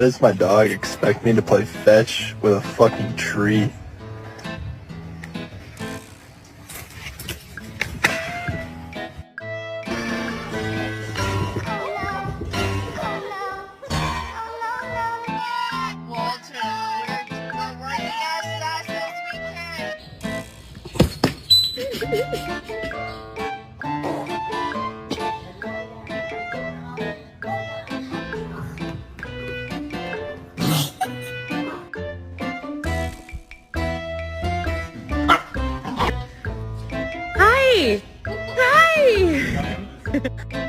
Does my dog expect me to play fetch with a fucking tree? Hi! Hi!